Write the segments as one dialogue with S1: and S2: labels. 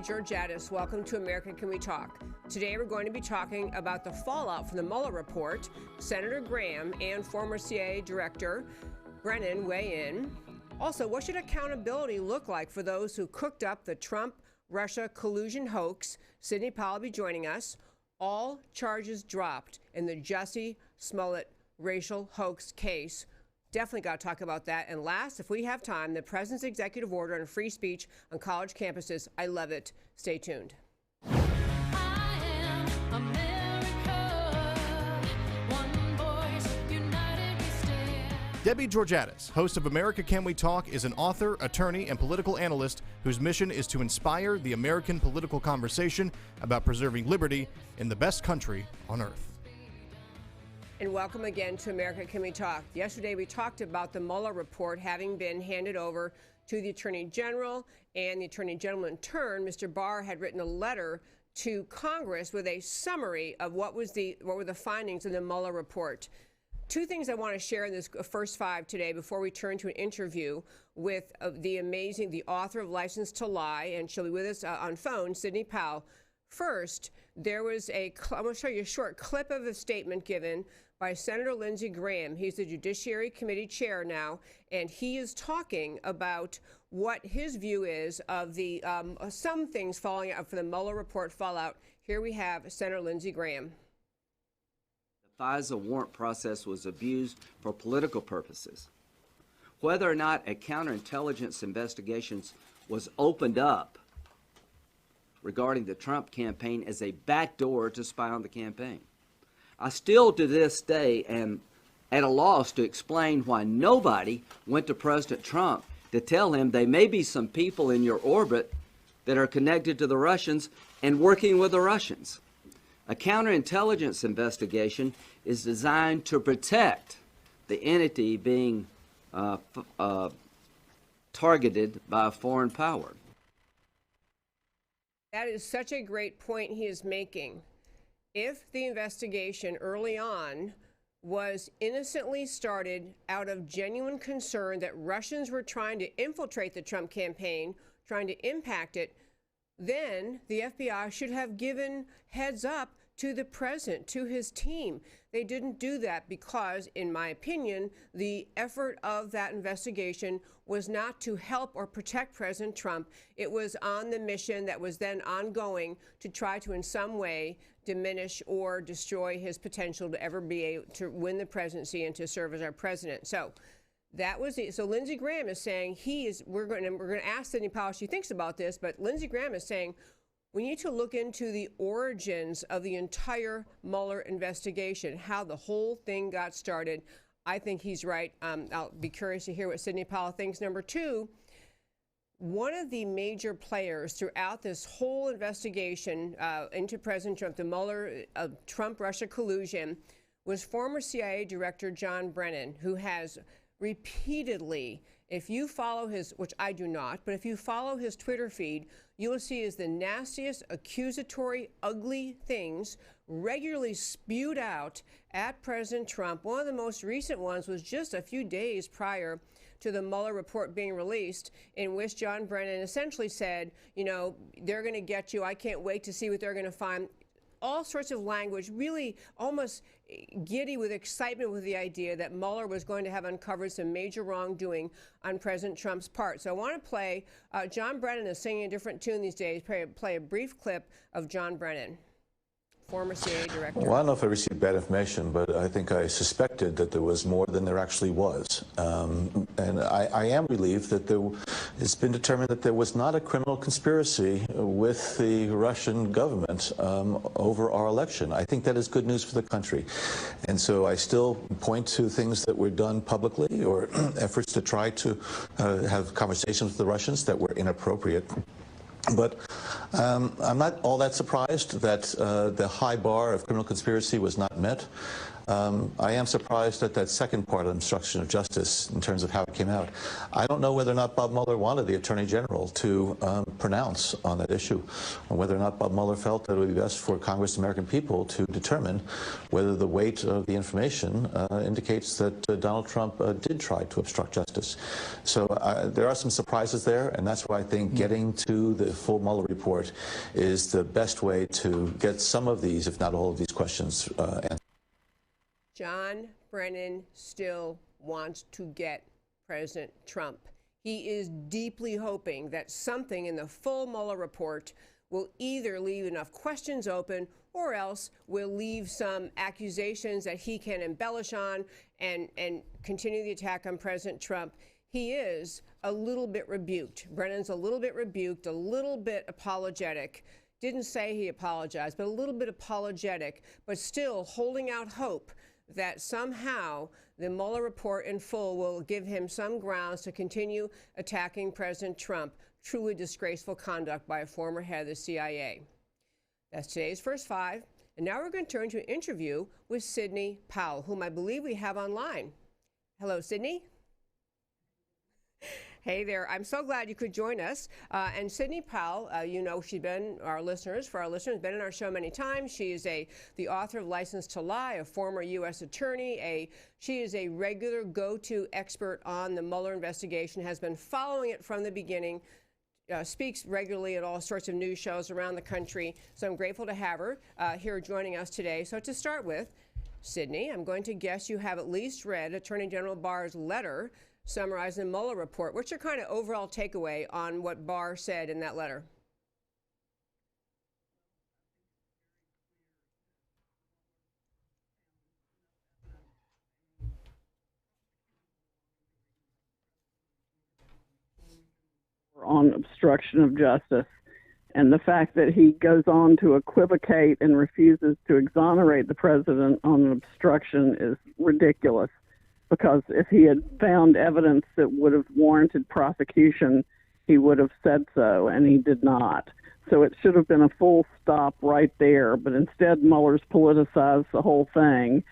S1: Georgatos. Welcome to America Can We Talk? Today we're going to be talking about the fallout from the Mueller report. Senator Graham and former CIA Director Brennan weigh in. Also, what should accountability look like for those who cooked up the Trump-Russia collusion hoax? Sidney Powell will be joining us. All charges dropped in the Jussie Smollett racial hoax case. Definitely got to talk about that. And last, if we have time, the president's executive order on free speech on college campuses. I love it. Stay tuned.
S2: Debbie Georgatos, host of America Can We Talk, is an author, attorney, and political analyst whose mission is to inspire the American political conversation about preserving liberty in the best country on earth.
S1: And welcome again to America Can We Talk? Yesterday we talked about the Mueller report having been handed over to the Attorney General, and the Attorney General in turn, Mr. Barr, had written a letter to Congress with a summary of what were the findings of the Mueller report. Two things I want to share in this first five today before we turn to an interview with the author of License to Lie, and she'll be with us on phone, Sidney Powell. First, there was I'm going to show you a short clip of a statement given by Senator Lindsey Graham. He's the Judiciary Committee chair now, and he is talking about what his view is of the some things falling out for the Mueller report fallout. Here we have Senator Lindsey Graham.
S3: The FISA warrant process was abused for political purposes. Whether or not a counterintelligence investigation was opened up regarding the Trump campaign as a backdoor to spy on the campaign, I still to this day am at a loss to explain why nobody went to President Trump to tell him there may be some people in your orbit that are connected to the Russians and working with the Russians. A counterintelligence investigation is designed to protect the entity being targeted by a foreign power.
S1: That is such a great point he is making. If the investigation early on was innocently started out of genuine concern that Russians were trying to infiltrate the Trump campaign, trying to impact it, then the FBI should have given heads up to the president, to his team. They didn't do that because, in my opinion, the effort of that investigation was not to help or protect President Trump. It was on the mission that was then ongoing to try to, in some way, diminish or destroy his potential to ever be able to win the presidency and to serve as our president. So that was it. So Lindsey Graham is saying we're going to ask Sidney Powell what she thinks about this, but Lindsey Graham is saying we need to look into the origins of the entire Mueller investigation, how the whole thing got started. I think he's right. I'll be curious to hear what Sidney Powell thinks. Number two, one of the major players throughout this whole investigation into President Trump, the Mueller Trump-Russia collusion, was former CIA Director John Brennan, who has repeatedly, if you follow his, which I do not, but if you follow his Twitter feed, you will see is the nastiest, accusatory, ugly things regularly spewed out at President Trump. One of the most recent ones was just a few days prior to the Mueller report being released, in which John Brennan essentially said, you know, they're going to get you. I can't wait to see what they're going to find. All sorts of language, really almost giddy with excitement with the idea that Mueller was going to have uncovered some major wrongdoing on President Trump's part. So I want to play, John Brennan is singing a different tune these days, play a brief clip of John Brennan, former CIA director.
S4: Well, I don't know if I received bad information, but I think I suspected that there was more than there actually was. And I am relieved that it's been determined that there was not a criminal conspiracy with the Russian government over our election. I think that is good news for the country. And so I still point to things that were done publicly or efforts to try to have conversations with the Russians that were inappropriate. But I'm not all that surprised that the high bar of criminal conspiracy was not met. I am surprised at that second part of obstruction of justice in terms of how it came out. I don't know whether or not Bob Mueller wanted the Attorney General to pronounce on that issue, and whether or not Bob Mueller felt that it would be best for Congress and American people to determine whether the weight of the information indicates that Donald Trump did try to obstruct justice. So there are some surprises there, and that's why I think getting to the full Mueller report is the best way to get some of these, if not all of these questions answered.
S1: John Brennan still wants to get President Trump. He is deeply hoping that something in the full Mueller report will either leave enough questions open or else will leave some accusations that he can embellish on and continue the attack on President Trump. He is a little bit rebuked. Brennan's a little bit rebuked, a little bit apologetic. Didn't say he apologized, but a little bit apologetic, but still holding out hope that somehow the Mueller report in full will give him some grounds to continue attacking President Trump. Truly disgraceful conduct by a former head of the CIA. That's today's First Five. And now we're going to turn to an interview with Sidney Powell, whom I believe we have online. Hello, Sidney. Hey there. I'm so glad you could join us. And Sidney Powell, you know, she's been been in our show many times. She is the author of License to Lie, a former U.S. attorney. She is a regular go-to expert on the Mueller investigation, has been following it from the beginning, speaks regularly at all sorts of news shows around the country. So I'm grateful to have her here joining us today. So to start with, Sidney, I'm going to guess you have at least read Attorney General Barr's letter summarizing the Mueller report. What's your kind of overall takeaway on what Barr said in that letter?
S5: On obstruction of justice, and the fact that he goes on to equivocate and refuses to exonerate the president on obstruction is ridiculous. Because if he had found evidence that would have warranted prosecution, he would have said so, and he did not. So it should have been a full stop right there, but instead Mueller's politicized the whole thing,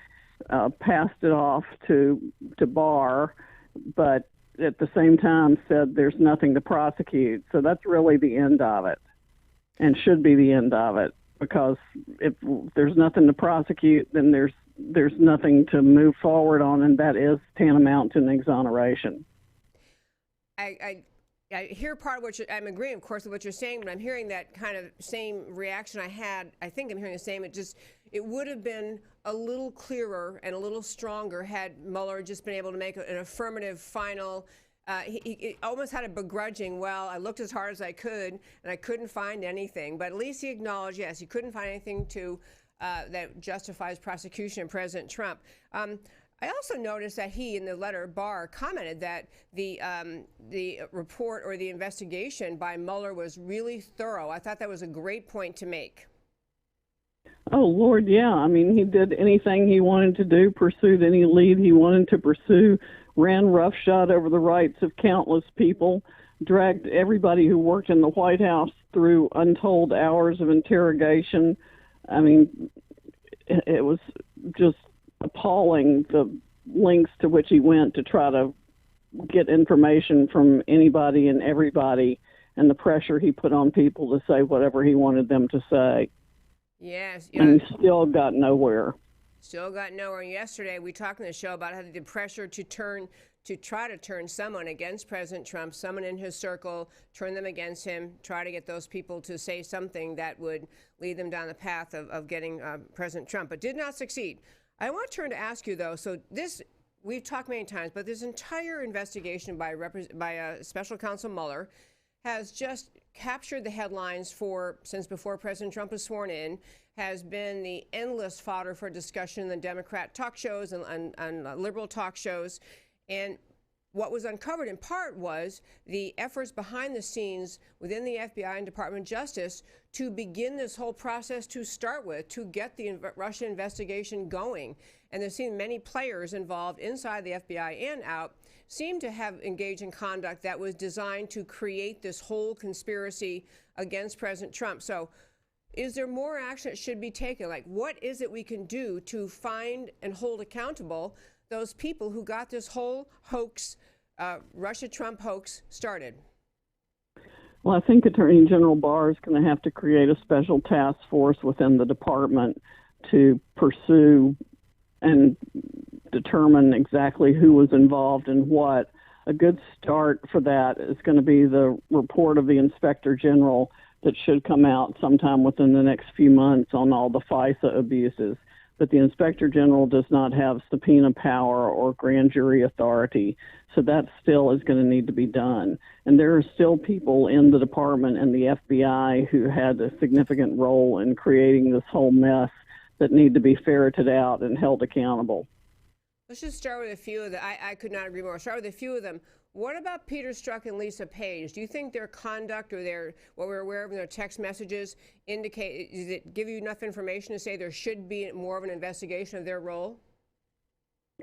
S5: passed it off to Barr, but at the same time said there's nothing to prosecute. So that's really the end of it, and should be the end of it, because if there's nothing to prosecute, then there's nothing to move forward on, and that is tantamount to an exoneration.
S1: I hear part of what I'm agreeing, of course, with what you're saying, but I'm hearing that kind of same reaction I had. I think I'm hearing the same. It would have been a little clearer and a little stronger had Mueller just been able to make an affirmative final. He almost had a begrudging, well, I looked as hard as I could, and I couldn't find anything. But at least he acknowledged, yes, he couldn't find anything that justifies prosecution of President Trump. I also noticed that he, in the letter, Barr, commented that the report or the investigation by Mueller was really thorough. I thought that was a great point to make.
S5: Oh, Lord, yeah. I mean, he did anything he wanted to do, pursued any lead he wanted to pursue, ran roughshod over the rights of countless people, dragged everybody who worked in the White House through untold hours of interrogation. I mean, it was just appalling, the lengths to which he went to try to get information from anybody and everybody, and the pressure he put on people to say whatever he wanted them to say.
S1: Yes.
S5: And he still got nowhere.
S1: Still got nowhere. Yesterday, we talked on the show about how the pressure to try to turn someone against President Trump, someone in his circle, turn them against him, try to get those people to say something that would lead them down the path of getting President Trump, but did not succeed. I want to turn to ask you, though, so this, we've talked many times, but this entire investigation by Special Counsel Mueller has just captured the headlines since before President Trump was sworn in, has been the endless fodder for discussion in the Democrat talk shows and liberal talk shows. And what was uncovered in part was the efforts behind the scenes within the FBI and Department of Justice to begin this whole process to start with, to get the Russia investigation going. And there seem many players involved inside the FBI and out seem to have engaged in conduct that was designed to create this whole conspiracy against President Trump. So is there more action that should be taken? Like, what is it we can do to find and hold accountable those people who got this whole hoax, Russia-Trump hoax, started?
S5: Well, I think Attorney General Barr is going to have to create a special task force within the department to pursue and determine exactly who was involved in what. A good start for that is going to be the report of the Inspector General that should come out sometime within the next few months on all the FISA abuses. But the Inspector General does not have subpoena power or grand jury authority, so that still is going to need to be done. And there are still people in the department and the FBI who had a significant role in creating this whole mess that need to be ferreted out and held accountable.
S1: Let's just start with a few of them. I could not agree more. Start with a few of them. What about Peter Strzok and Lisa Page? Do you think their conduct or what we're aware of in their text messages does it give you enough information to say there should be more of an investigation of their role?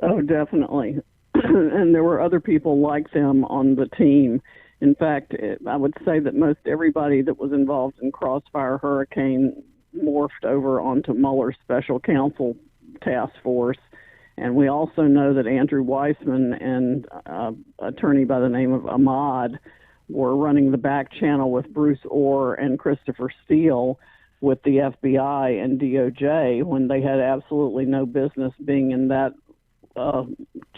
S5: Oh, definitely. And there were other people like them on the team. In fact, I would say that most everybody that was involved in Crossfire Hurricane morphed over onto Mueller's special counsel task force. And we also know that Andrew Weissman and attorney by the name of Ahmad were running the back channel with Bruce Orr and Christopher Steele with the FBI and DOJ when they had absolutely no business being in that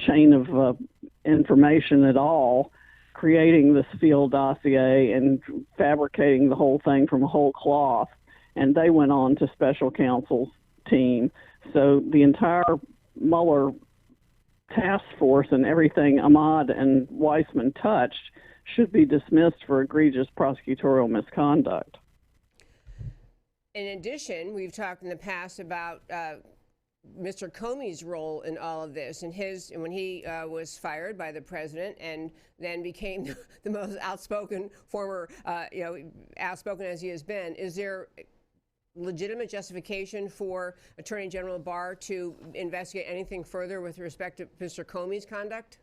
S5: chain of information at all, creating this field dossier and fabricating the whole thing from a whole cloth. And they went on to special counsel's team. So the entire Mueller task force and everything Ahmad and Weissman touched should be dismissed for egregious prosecutorial misconduct.
S1: In addition, we've talked in the past about Mr. Comey's role in all of this, and when he was fired by the president and then became the most outspoken former, outspoken as he has been. Is there legitimate justification for Attorney General Barr to investigate anything further with respect to Mr. Comey's conduct?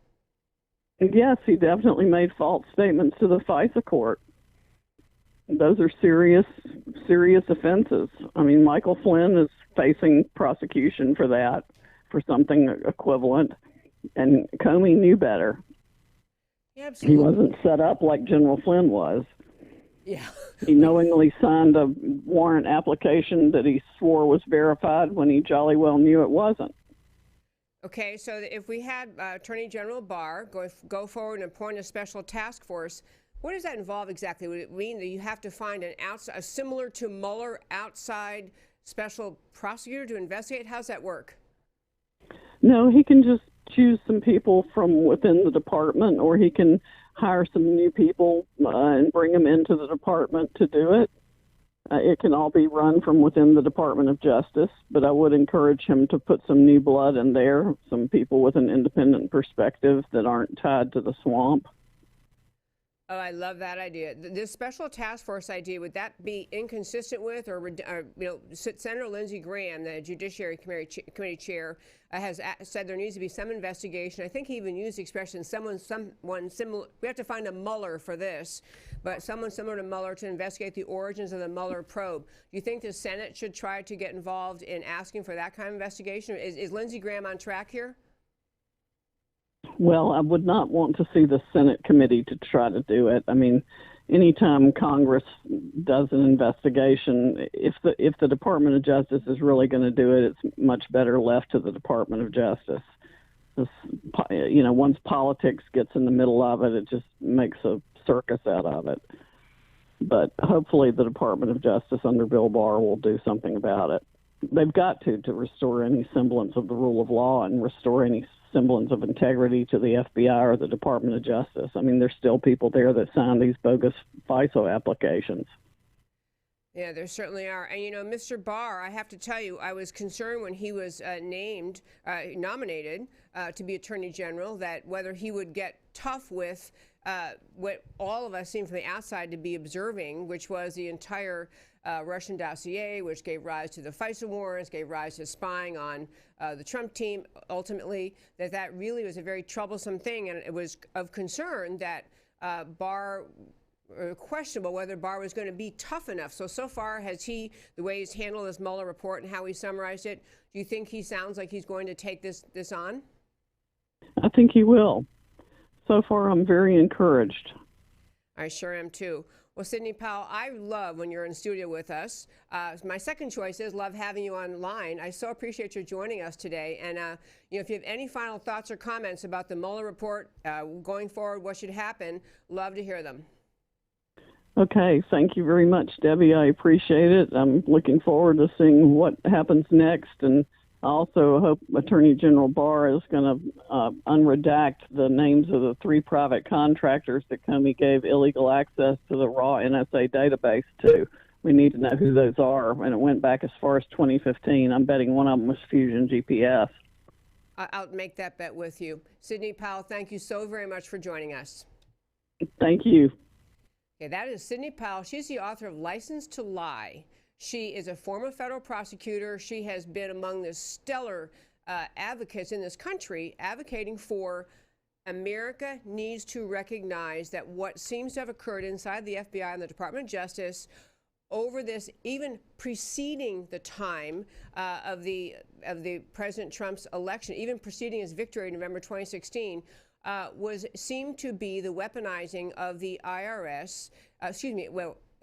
S5: Yes, he definitely made false statements to the FISA court. Those are serious offenses. I mean, Michael Flynn is facing prosecution for that, for something equivalent, and Comey knew better.
S1: Yeah, absolutely.
S5: He wasn't set up like General Flynn was.
S1: Yeah.
S5: He knowingly signed a warrant application that he swore was verified when he jolly well knew it wasn't.
S1: Okay, so if we had Attorney General Barr go forward and appoint a special task force, what does that involve exactly? Would it mean that you have to find a similar to Mueller outside special prosecutor to investigate? How's that work?
S5: No, he can just choose some people from within the department, or he can hire some new people and bring them into the department to do it. It can all be run from within the Department of Justice, but I would encourage him to put some new blood in there, some people with an independent perspective that aren't tied to the swamp.
S1: Oh, I love that idea. This special task force idea, would that be inconsistent with, or Senator Lindsey Graham, the Judiciary Committee chair, has said there needs to be some investigation. I think he even used the expression, someone similar. We have to find a Mueller for this, but someone similar to Mueller to investigate the origins of the Mueller probe. Do you think the Senate should try to get involved in asking for that kind of investigation? Is Lindsey Graham on track here?
S5: Well, I would not want to see the Senate committee to try to do it. I mean, anytime Congress does an investigation, if the Department of Justice is really going to do it, it's much better left to the Department of Justice. Once politics gets in the middle of it, it just makes a circus out of it. But hopefully the Department of Justice under Bill Barr will do something about it. They've got to restore any semblance of the rule of law and restore any semblance of integrity to the FBI or the Department of Justice. I mean, there's still people there that sign these bogus FISA applications.
S1: Yeah, there certainly are. And, you know, Mr. Barr, I have to tell you, I was concerned when he was nominated to be Attorney General, that whether he would get tough with what all of us seem from the outside to be observing, which was the entire Russian dossier, which gave rise to the FISA warrants, gave rise to spying on the Trump team, ultimately, that really was a very troublesome thing. And it was of concern that Barr, questionable whether Barr was going to be tough enough. So far, has he, the way he's handled this Mueller report and how he summarized it, do you think he sounds like he's going to take this on?
S5: I think he will. So far, I'm very encouraged.
S1: I sure am too. Well, Sidney Powell, I love when you're in studio with us. My second choice is love having you online. I so appreciate you joining us today. And you know, if you have any final thoughts or comments about the Mueller report going forward, what should happen, love to hear them.
S5: Okay, thank you very much, Debbie. I appreciate it. I'm looking forward to seeing what happens next, and I also hope Attorney General Barr is going to unredact the names of the 3 private contractors that Comey gave illegal access to the raw NSA database to. We need to know who those are, and it went back as far as 2015. I'm betting one of them was Fusion GPS.
S1: I'll make that bet with you. Sidney Powell, thank you so very much for joining us.
S5: Thank you.
S1: Okay, that is Sidney Powell. She's the author of License to Lie. She is a former federal prosecutor. She has been among the stellar advocates in this country advocating for America needs to recognize that what seems to have occurred inside the FBI and the Department of Justice over this, even preceding the time of the President Trump's election, even preceding his victory in November 2016, seemed to be the weaponizing of the IRS,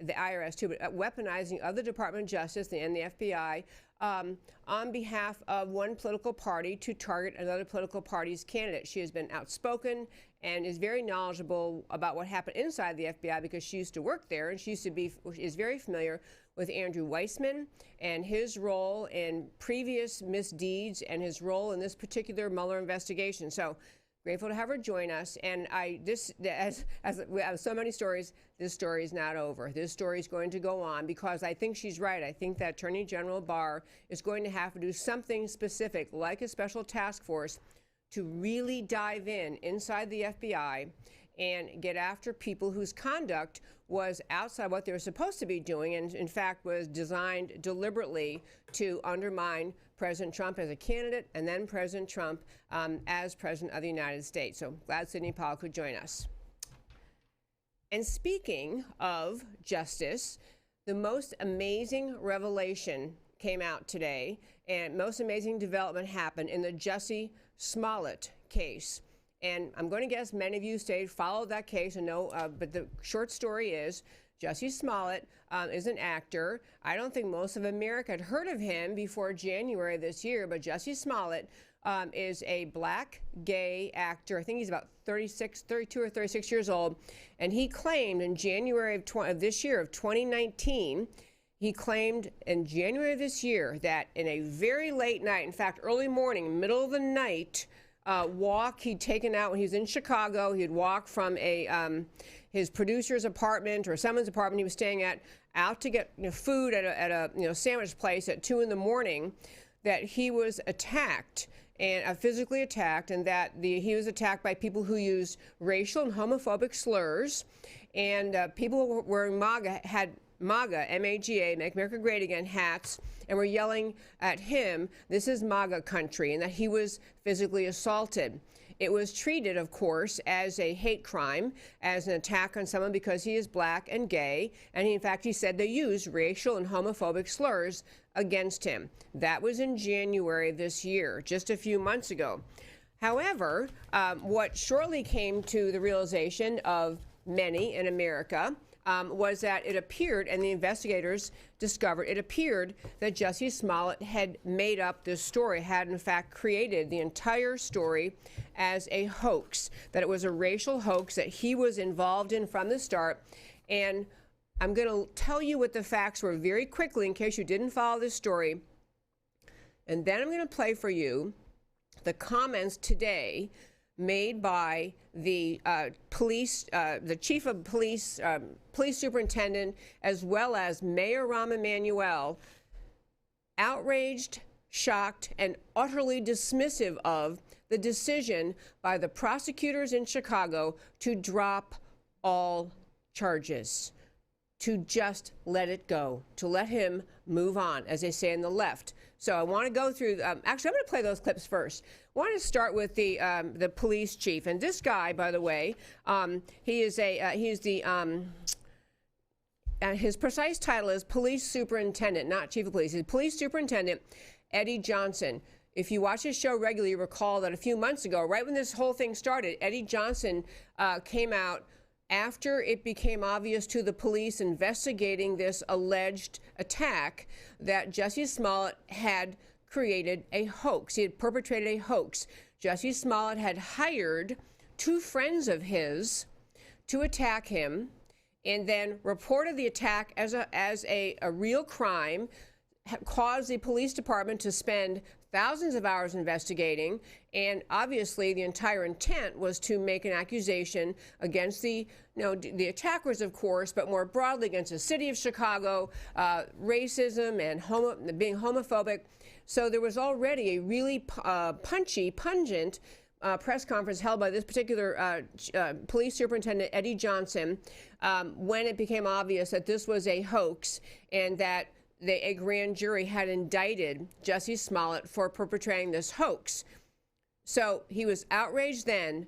S1: the IRS too, but weaponizing of the Department of Justice and the FBI on behalf of one political party to target another political party's candidate. She has been outspoken and is very knowledgeable about what happened inside the FBI because she used to work there, and she is very familiar with Andrew Weissman and his role in previous misdeeds and his role in this particular Mueller investigation. So grateful to have her join us. And as we have so many stories, this story is not over. This story is going to go on because I think she's right. I think that Attorney General Barr is going to have to do something specific, like a special task force, to really dive inside the FBI and get after people whose conduct was outside what they were supposed to be doing, and in fact was designed deliberately to undermine President Trump as a candidate and then President Trump as President of the United States. So glad Sidney Powell could join us. And speaking of justice, the most amazing revelation came out today, and most amazing development happened in the Jussie Smollett case. And I'm going to guess many of you followed that case and know, but the short story is Jussie Smollett is an actor. I don't think most of America had heard of him before January of this year, but Jussie Smollett is a black gay actor. I think he's about 32 or 36 years old. And he claimed in January of this year, of 2019, he claimed in January of this year that in a very late night, in fact, early morning, middle of the night, walk he'd taken out when he was in Chicago. He'd walk from his producer's apartment or someone's apartment he was staying at out to get food at a sandwich place at 2 in the morning, that he was attacked and physically attacked, and that he was attacked by people who used racial and homophobic slurs, and people wearing had MAGA, M-A-G-A, Make America Great Again hats, and were yelling at him, "This is MAGA country," and that he was physically assaulted. It was treated, of course, as a hate crime, as an attack on someone because he is black and gay, and in fact, he said they used racial and homophobic slurs against him. That was in January of this year, just a few months ago. However, what shortly came to the realization of many in America was that it appeared, and the investigators discovered, it appeared that Jussie Smollett had made up this story, had in fact created the entire story as a hoax, that it was a racial hoax that he was involved in from the start. And I'm going to tell you what the facts were very quickly in case you didn't follow this story. And then I'm going to play for you the comments today made by the the chief of police, police superintendent, as well as Mayor Rahm Emanuel, outraged, shocked, and utterly dismissive of the decision by the prosecutors in Chicago to drop all charges, to just let it go, to let him move on, as they say on the left. So I want to go through, actually, I'm going to play those clips first. I want to start with the police chief. And this guy, by the way, his precise title is police superintendent, not chief of police. He's police superintendent Eddie Johnson. If you watch his show regularly, you recall that a few months ago, right when this whole thing started, Eddie Johnson came out after it became obvious to the police investigating this alleged attack that Jussie Smollett had created a hoax. He had perpetrated a hoax. Jussie Smollett had hired two friends of his to attack him and then reported the attack as a real crime, caused the police department to spend thousands of hours investigating, and obviously the entire intent was to make an accusation against the attackers, of course, but more broadly against the city of Chicago, racism and being homophobic. So there was already a really pungent press conference held by this particular police superintendent, Eddie Johnson, when it became obvious that this was a hoax and that a grand jury had indicted Jussie Smollett for perpetrating this hoax. So he was outraged then.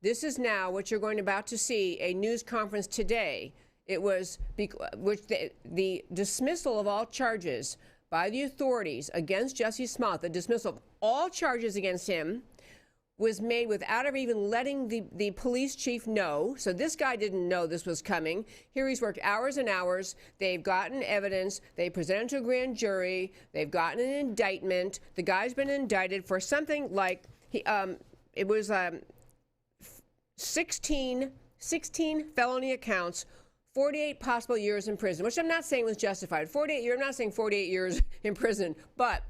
S1: This is now what you're going about to see, a news conference today. It was the dismissal of all charges by the authorities against Jussie Smollett, the dismissal of all charges against him, was made without ever even letting the police chief know. So this guy didn't know this was coming. Here he's worked hours and hours. They've gotten evidence. They presented to a grand jury. They've gotten an indictment. The guy's been indicted for something like, it was 16 felony accounts, 48 possible years in prison, which I'm not saying was justified. 48 years, I'm not saying 48 years in prison, but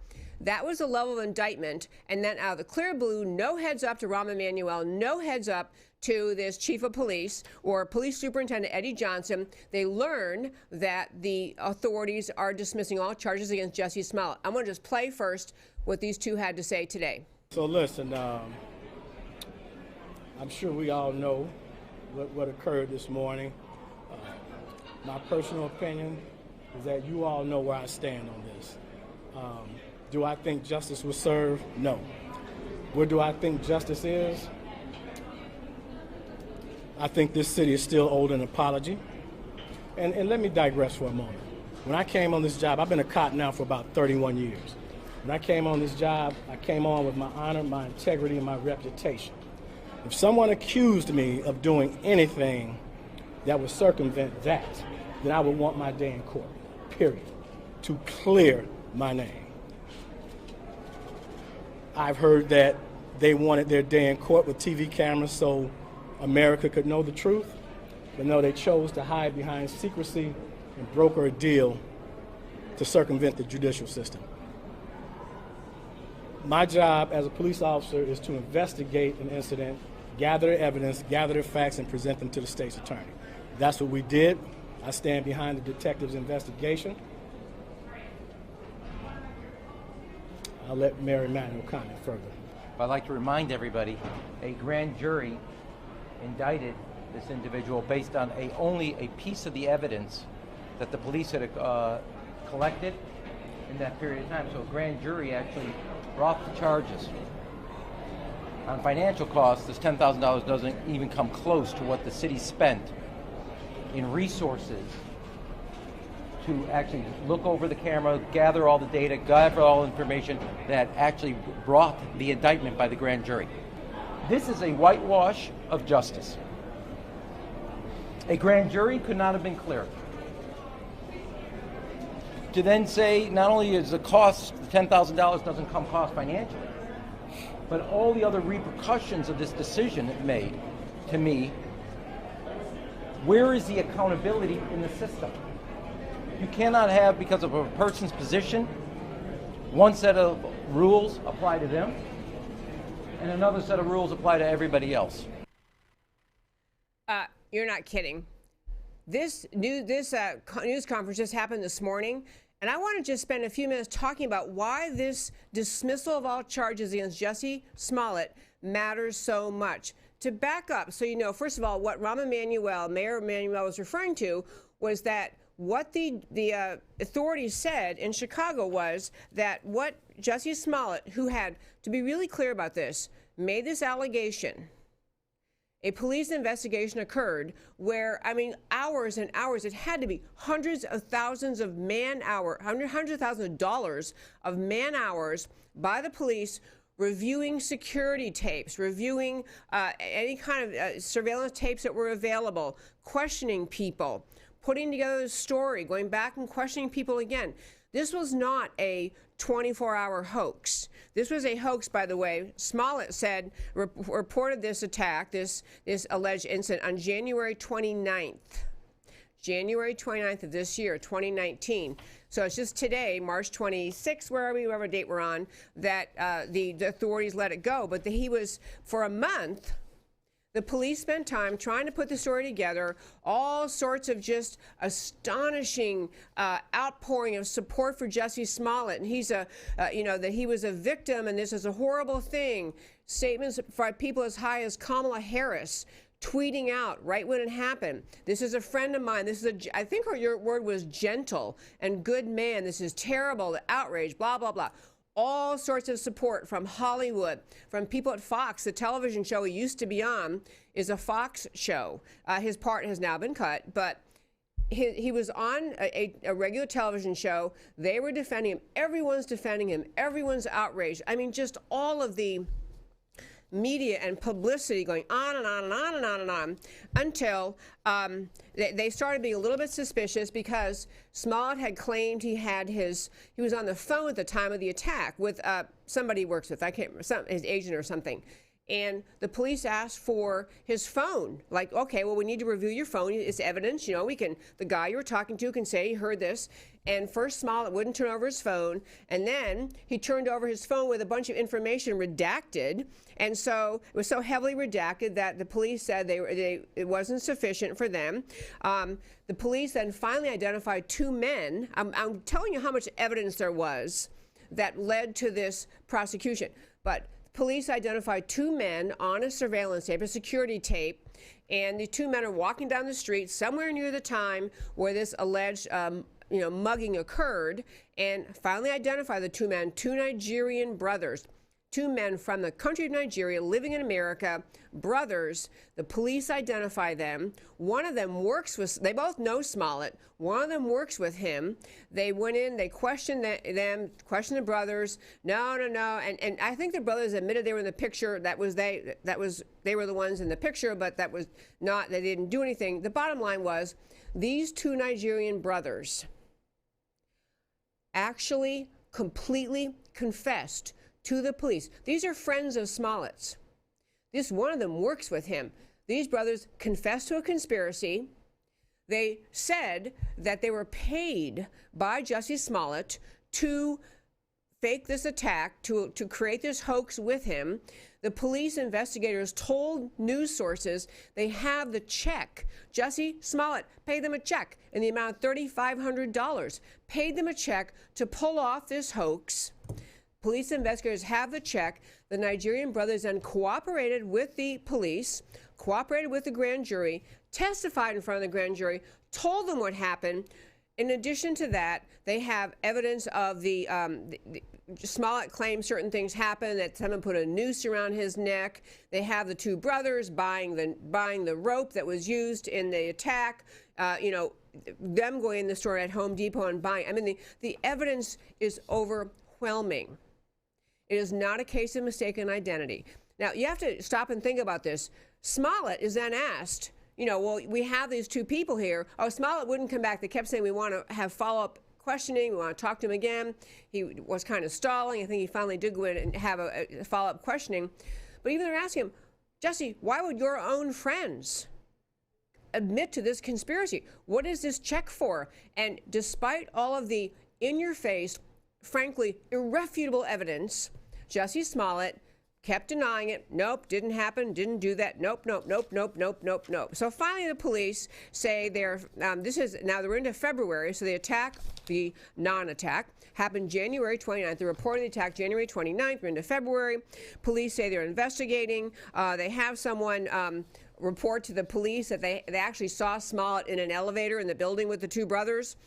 S1: that was the level of indictment. And then out of the clear blue, no heads up to Rahm Emanuel, no heads up to this chief of police or police superintendent Eddie Johnson. They learn that the authorities are dismissing all charges against Jussie Smollett. I'm going to just play first what these two had to say today.
S6: So listen, I'm sure we all know what occurred this morning. My personal opinion is that you all know where I stand on this. Do I think justice was served? No. Where do I think justice is? I think this city is still owed an apology. And let me digress for a moment. When I came on this job, I've been a cop now for about 31 years. When I came on this job, I came on with my honor, my integrity, and my reputation. If someone accused me of doing anything that would circumvent that, then I would want my day in court, period, to clear my name. I've heard that they wanted their day in court with TV cameras so America could know the truth, but no, they chose to hide behind secrecy and broker a deal to circumvent the judicial system. My job as a police officer is to investigate an incident, gather evidence, gather the facts, and present them to the state's attorney. That's what we did. I stand behind the detective's investigation. I'll let Mayor Emanuel comment further.
S7: I'd like to remind everybody, a grand jury indicted this individual based on only a piece of the evidence that the police had collected in that period of time. So a grand jury actually brought the charges. On financial costs, this $10,000 doesn't even come close to what the city spent in resources to actually look over the camera, gather all the data, gather all the information that actually brought the indictment by the grand jury. This is a whitewash of justice. A grand jury could not have been clearer. To then say not only is the cost, the $10,000 doesn't come cost financially, but all the other repercussions of this decision it made, to me, where is the accountability in the system? You cannot have, because of a person's position, one set of rules apply to them, and another set of rules apply to everybody else.
S1: You're not kidding. This news conference just happened this morning, and I want to just spend a few minutes talking about why this dismissal of all charges against Jussie Smollett matters so much. To back up, so you know, first of all, what Mayor Emanuel was referring to was that what the authorities said in Chicago was that what Jussie Smollett, who had, to be really clear about this, made this allegation. A police investigation occurred where, I mean, hours and hours, it had to be hundreds of thousands of hundreds of thousands of dollars of man hours by the police reviewing security tapes, reviewing any kind of surveillance tapes that were available, questioning people, putting together a story, going back and questioning people again. This was not a 24-hour hoax. This was a hoax, by the way. Smollett said, reported this attack, this alleged incident on January 29th. January 29th of this year, 2019. So it's just today, March 26th, whatever date we're on, that the authorities let it go. But he was, for a month, the police spent time trying to put the story together, all sorts of just astonishing outpouring of support for Jussie Smollett. And he's that he was a victim and this is a horrible thing. Statements by people as high as Kamala Harris tweeting out right when it happened. This is a friend of mine. This is I think your word was gentle and good man. This is terrible, the outrage, blah, blah, blah. All sorts of support from Hollywood, from people at Fox. The television show he used to be on is a Fox show. His part has now been cut, but he was on a regular television show. They were defending him. Everyone's defending him. Everyone's outraged. I mean, just all of the media and publicity going on and on and on and on and on until they started being a little bit suspicious because Smollett had claimed he was on the phone at the time of the attack with somebody he works with, his agent or something. And the police asked for his phone. Like, okay, well, we need to review your phone. It's evidence, you know, the guy you were talking to can say he heard this. And first Smollett wouldn't turn over his phone. And then he turned over his phone with a bunch of information redacted. And so it was so heavily redacted that the police said it wasn't sufficient for them. The police then finally identified two men. I'm telling you how much evidence there was that led to this prosecution. But police identified two men on a surveillance tape, a security tape, and the two men are walking down the street somewhere near the time where this alleged mugging occurred, and finally identified the two men, two Nigerian brothers, two men from the country of Nigeria living in America, brothers. The police identify them. One of them they both know Smollett. One of them works with him. They went in, they questioned them, questioned the brothers. No. And I think the brothers admitted they were in the picture. They were the ones in the picture, but that was not, they didn't do anything. The bottom line was these two Nigerian brothers actually completely confessed to the police. These are friends of Smollett's. One of them works with him. These brothers confessed to a conspiracy. They said that they were paid by Jussie Smollett to fake this attack, to create this hoax with him. The police investigators told news sources they have the check. Jussie Smollett paid them a check in the amount of $3,500, paid them a check to pull off this hoax. Police investigators have the check. The Nigerian brothers then cooperated with the police, cooperated with the grand jury, testified in front of the grand jury, told them what happened. In addition to that, they have evidence of the Smollett claims certain things happened, that someone put a noose around his neck. They have the two brothers buying the rope that was used in the attack, them going in the store at Home Depot and buying. I mean, the evidence is overwhelming. It is not a case of mistaken identity. Now, you have to stop and think about this. Smollett is then asked, well, we have these two people here. Oh, Smollett wouldn't come back. They kept saying, we want to have follow-up questioning. We want to talk to him again. He was kind of stalling. I think he finally did go in and have a follow-up questioning. But even they're asking him, Jussie, why would your own friends admit to this conspiracy? What is this check for? And despite all of the in-your-face, frankly, irrefutable evidence, Jussie Smollett kept denying it. Nope, didn't happen, didn't do that. Nope, nope, nope, nope, nope, nope, nope. So finally the police say they're, now they're into February, so the attack, the non-attack, happened January 29th. They're reporting the attack January 29th. We're into February. Police say they're investigating. They have someone report to the police that they actually saw Smollett in an elevator in the building with the two brothers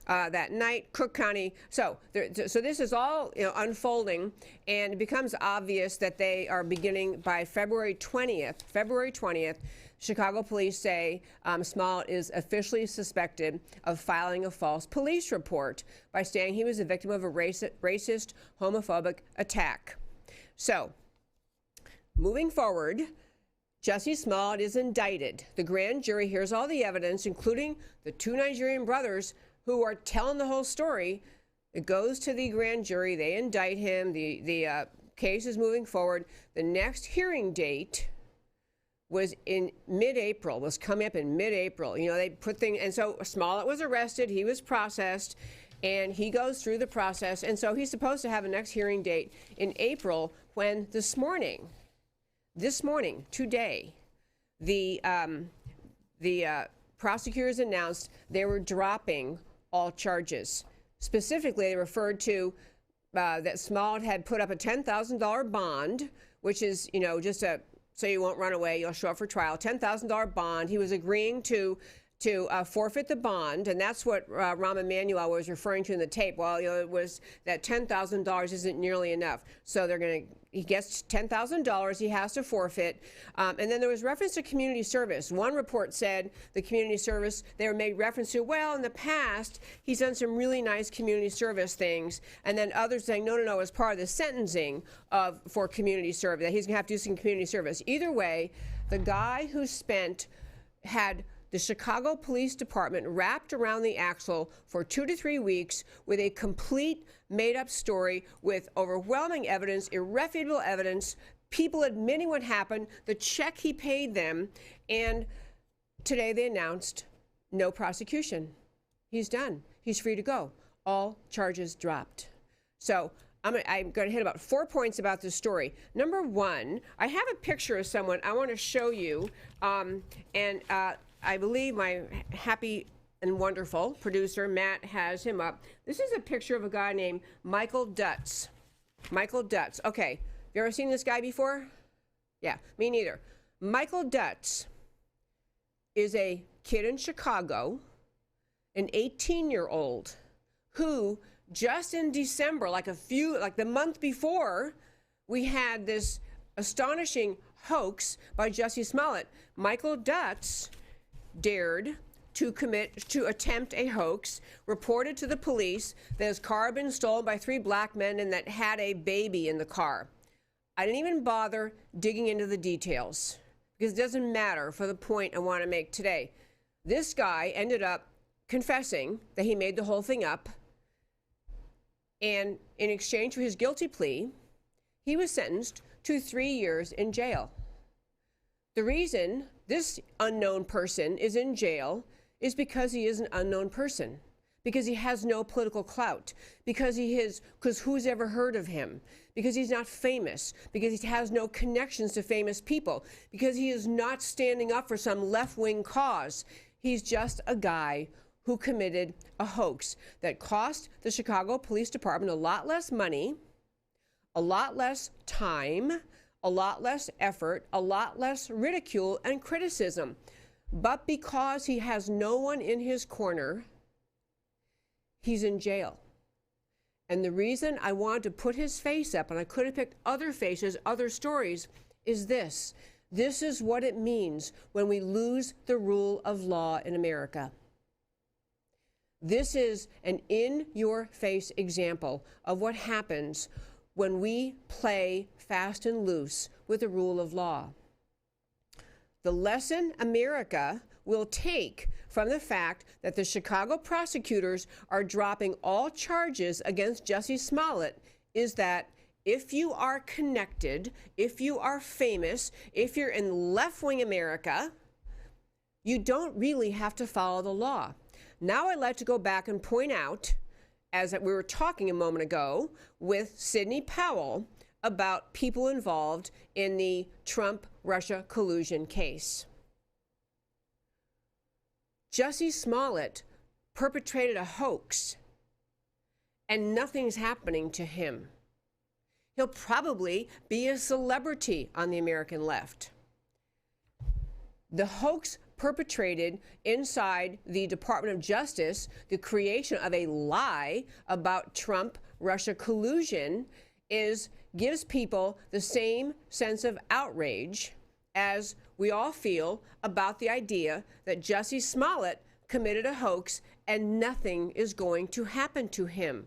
S1: that night. Cook County. So this is all unfolding, and it becomes obvious that they are beginning by February 20th. Chicago police say Smollett is officially suspected of filing a false police report by saying he was a victim of a racist, homophobic attack. So, moving forward, Jussie Smollett is indicted. The grand jury hears all the evidence, including the two Nigerian brothers who are telling the whole story. It goes to the grand jury. They indict him. The case is moving forward. The next hearing date was in mid-April, was coming up in mid-April. They put things, and so Smollett was arrested, he was processed, and he goes through the process, and so he's supposed to have a next hearing date in April, when this morning, today, the prosecutors announced they were dropping all charges. Specifically, they referred to that Smollett had put up a $10,000 bond, which is, just so you won't run away, you'll show up for trial, $10,000 bond. He was agreeing to forfeit the bond, and that's what Rahm Emanuel was referring to in the tape. Well, it was that $10,000 isn't nearly enough, so he gets $10,000 he has to forfeit. And then there was reference to community service. One report said the community service, they were made reference to, well, in the past, he's done some really nice community service things. And then others saying, no, as part of the sentencing for community service, that he's going to have to do some community service. Either way, the guy who had the Chicago Police Department wrapped around the axle for 2 to 3 weeks with a complete made-up story with overwhelming evidence, irrefutable evidence, people admitting what happened, the check he paid them, and today they announced no prosecution. He's done. He's free to go. All charges dropped. So I'm going to hit about 4 points about this story. Number one, I have a picture of someone I want to show you, I believe my happy and wonderful producer, Matt, has him up. This is a picture of a guy named Michael Dutz. Michael Dutz. Okay. Have you ever seen this guy before? Yeah, me neither. Michael Dutz is a kid in Chicago, an 18-year-old, who just in December, like the month before, we had this astonishing hoax by Jussie Smollett. Michael Dutz dared to attempt a hoax, reported to the police that his car had been stolen by 3 black men and that had a baby in the car. I didn't even bother digging into the details because it doesn't matter for the point I want to make today. This guy ended up confessing that he made the whole thing up, and in exchange for his guilty plea, he was sentenced to 3 years in jail. The reason this unknown person is in jail is because he is an unknown person, because he has no political clout, because who's ever heard of him, because he's not famous, because he has no connections to famous people, because he is not standing up for some left-wing cause. He's just a guy who committed a hoax that cost the Chicago Police Department a lot less money, a lot less time, a lot less effort, a lot less ridicule and criticism. But because he has no one in his corner, he's in jail. And the reason I wanted to put his face up, and I could have picked other faces, other stories, is this. This is what it means when we lose the rule of law in America. This is an in-your-face example of what happens when we play fast and loose with the rule of law. The lesson America will take from the fact that the Chicago prosecutors are dropping all charges against Jussie Smollett is that if you are connected, if you are famous, if you're in left-wing America, you don't really have to follow the law. Now I'd like to go back and point out, as we were talking a moment ago with Sidney Powell, about people involved in the Trump-Russia collusion case. Jussie Smollett perpetrated a hoax, and nothing's happening to him. He'll probably be a celebrity on the American left. The hoax perpetrated inside the Department of Justice, the creation of a lie about Trump-Russia collusion, gives people the same sense of outrage as we all feel about the idea that Jussie Smollett committed a hoax and nothing is going to happen to him.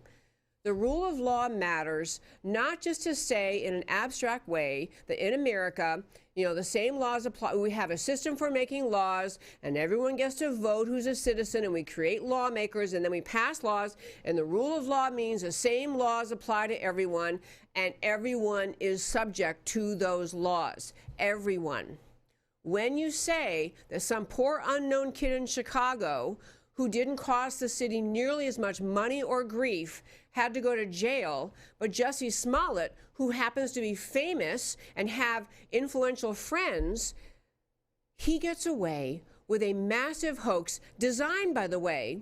S1: The rule of law matters, not just to say in an abstract way that in America, the same laws apply. We have a system for making laws, and everyone gets to vote who's a citizen, and we create lawmakers, and then we pass laws, and the rule of law means the same laws apply to everyone, and everyone is subject to those laws. Everyone. When you say that some poor unknown kid in Chicago who didn't cost the city nearly as much money or grief had to go to jail, but Jussie Smollett, who happens to be famous and have influential friends, he gets away with a massive hoax designed, by the way.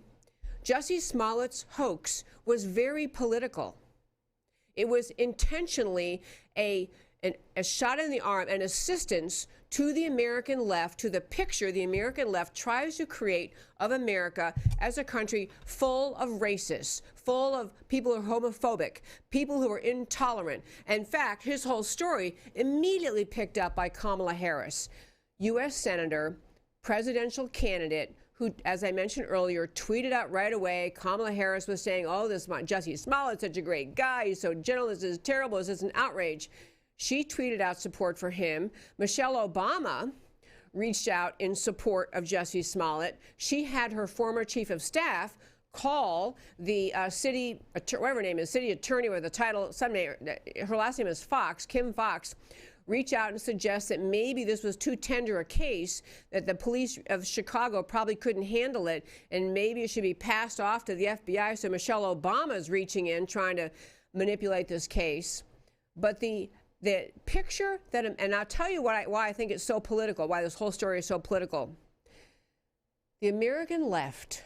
S1: Jussie Smollett's hoax was very political. It was intentionally a shot in the arm, an assistance to the American left, to the picture the American left tries to create of America as a country full of racists, full of people who are homophobic, people who are intolerant. In fact, his whole story immediately picked up by Kamala Harris, U.S. Senator, presidential candidate, who, as I mentioned earlier, tweeted out right away. Kamala Harris was saying, oh, this Jussie Smollett's such a great guy. He's so gentle. This is terrible. This is an outrage. She tweeted out support for him. Michelle Obama reached out in support of Jussie Smollett. She had her former chief of staff call the city, whatever her name is, city attorney with the title, her last name is Fox, Kim Fox, reach out and suggest that maybe this was too tender a case, that the police of Chicago probably couldn't handle it, and maybe it should be passed off to the FBI. So Michelle Obama is reaching in, trying to manipulate this case. But the picture that, and I'll tell you why I think it's so political, why this whole story is so political. The American left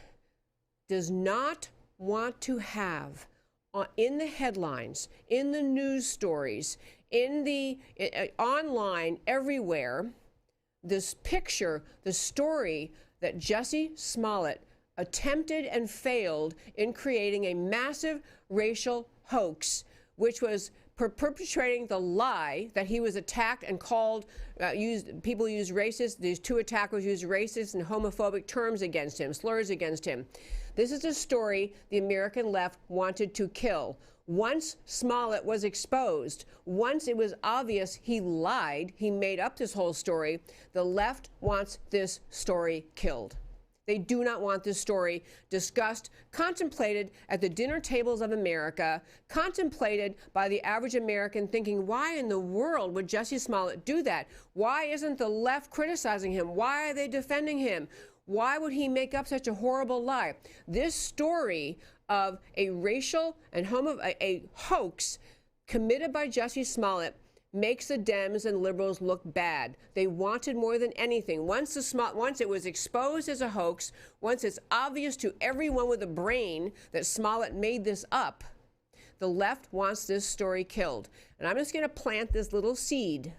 S1: does not want to have in the headlines, in the news stories, in the online, everywhere, this picture, the story that Jussie Smollett attempted and failed in creating a massive racial hoax, which was perpetrating the lie that he was attacked and called, people used racist, these two attackers used racist and homophobic terms against him, slurs against him. This is a story the American left wanted to kill. Once Smollett was exposed, once it was obvious he lied, he made up this whole story, the left wants this story killed. They do not want this story discussed, contemplated at the dinner tables of America, contemplated by the average American thinking, why in the world would Jussie Smollett do that? Why isn't the left criticizing him? Why are they defending him? Why would he make up such a horrible lie? This story of a racial and a hoax committed by Jussie Smollett makes the Dems and liberals look bad. They wanted more than anything. Once it was exposed as a hoax, once it's obvious to everyone with a brain that Smollett made this up, the left wants this story killed. And I'm just going to plant this little seed,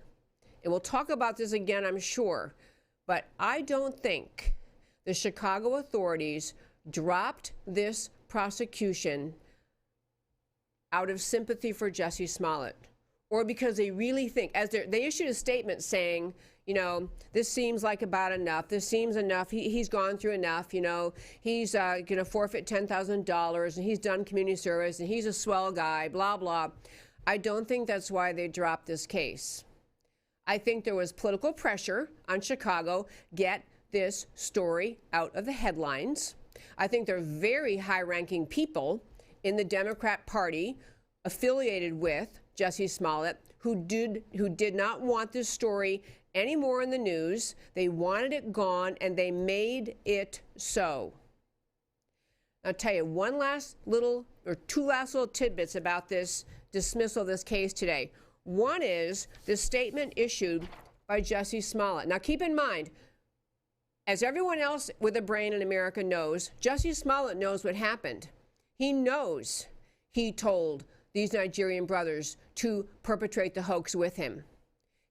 S1: and we'll talk about this again, I'm sure. But I don't think the Chicago authorities dropped this prosecution out of sympathy for Jussie Smollett, or because they really think, they issued a statement saying, this seems like about enough. This seems enough. He's gone through enough. He's going to forfeit $10,000, and he's done community service, and he's a swell guy, blah, blah. I don't think that's why they dropped this case. I think there was political pressure on Chicago, get this story out of the headlines. I think there are very high-ranking people in the Democrat Party affiliated with Jussie Smollett who did not want this story anymore in the news. They wanted it gone, and they made it so. I'll tell you two last little tidbits about this dismissal of this case today. One is the statement issued by Jussie Smollett. Now, keep in mind, as everyone else with a brain in America knows, Jussie Smollett knows what happened. He knows he told these Nigerian brothers to perpetrate the hoax with him.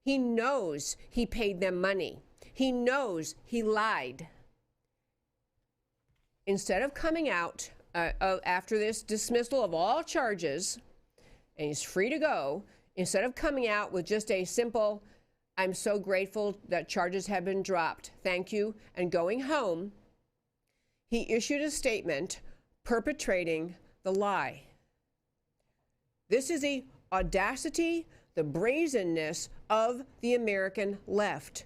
S1: He knows he paid them money. He knows he lied. Instead of coming out after this dismissal of all charges, and he's free to go, instead of coming out with just a simple, "I'm so grateful that charges have been dropped, thank you," and going home, he issued a statement perpetrating the lie. This is the audacity, the brazenness of the American left.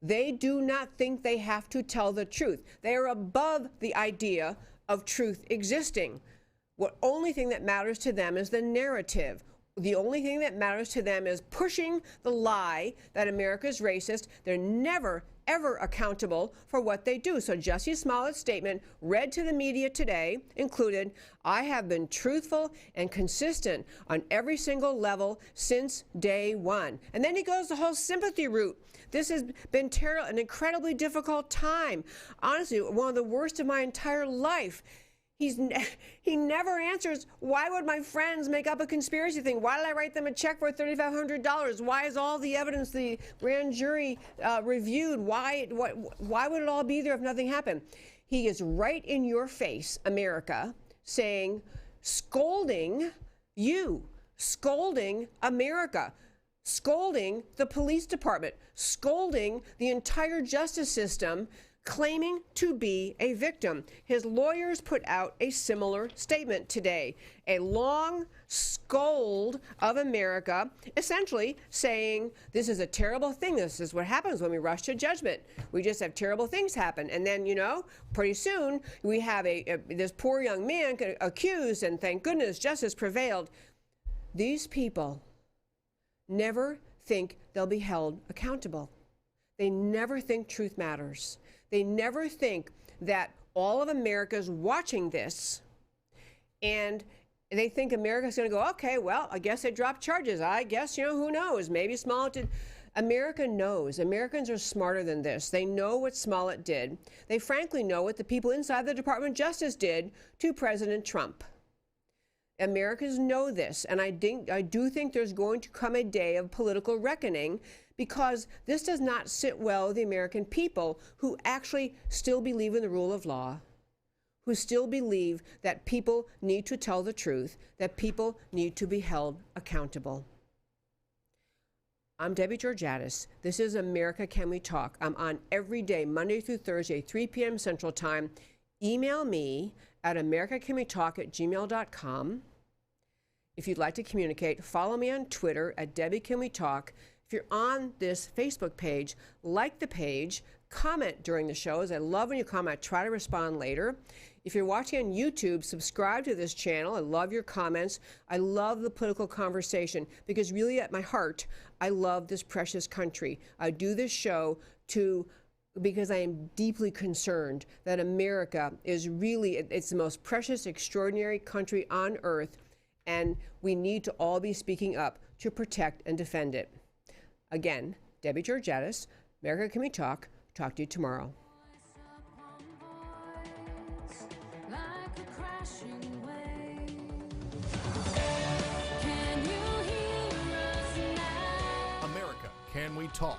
S1: They do not think they have to tell the truth. They are above the idea of truth existing. The only thing that matters to them is the narrative. The only thing that matters to them is pushing the lie that America is racist. They're never, ever accountable for what they do. So Jussie Smollett's statement read to the media today included, "I have been truthful and consistent on every single level since day one." And then he goes the whole sympathy route. This has been an incredibly difficult time. Honestly, one of the worst of my entire life. He never answers, why would my friends make up a conspiracy thing? Why did I write them a check for $3,500? Why is all the evidence the grand jury reviewed? Why would it all be there if nothing happened? He is right in your face, America, scolding you, scolding America, scolding the police department, scolding the entire justice system, claiming to be a victim. His lawyers put out a similar statement today, a long scold of America, essentially saying this is a terrible thing. This is what happens when we rush to judgment. We just have terrible things happen. And then, pretty soon we have this poor young man accused, and thank goodness justice prevailed. These people never think they'll be held accountable. They never think truth matters. They never think that all of America's watching this, and they think America's going to go, okay, well, I guess they dropped charges. I guess, who knows? Maybe Smollett did. America knows. Americans are smarter than this. They know what Smollett did. They frankly know what the people inside the Department of Justice did to President Trump. Americans know this, and I do think there's going to come a day of political reckoning, because this does not sit well with the American people, who actually still believe in the rule of law, who still believe that people need to tell the truth, that people need to be held accountable. I'm Debbie Georgatos. This is America Can We Talk. I'm on every day, Monday through Thursday, 3 p.m. Central Time. Email me at americacanwetalk@gmail.com. If you'd like to communicate, follow me on Twitter at Debbie Can We Talk. If you're on this Facebook page, like the page, comment during the shows. I love when you comment. I try to respond later. If you're watching on YouTube, subscribe to this channel. I love your comments. I love the political conversation, because really at my heart, I love this precious country. I do this show because I am deeply concerned that America is it's the most precious, extraordinary country on earth, and we need to all be speaking up to protect and defend it. Again, Debbie Georgatos, America Can We Talk? Talk to you tomorrow.
S2: America Can We Talk?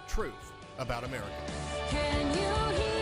S2: Truth about America.
S8: Can you hear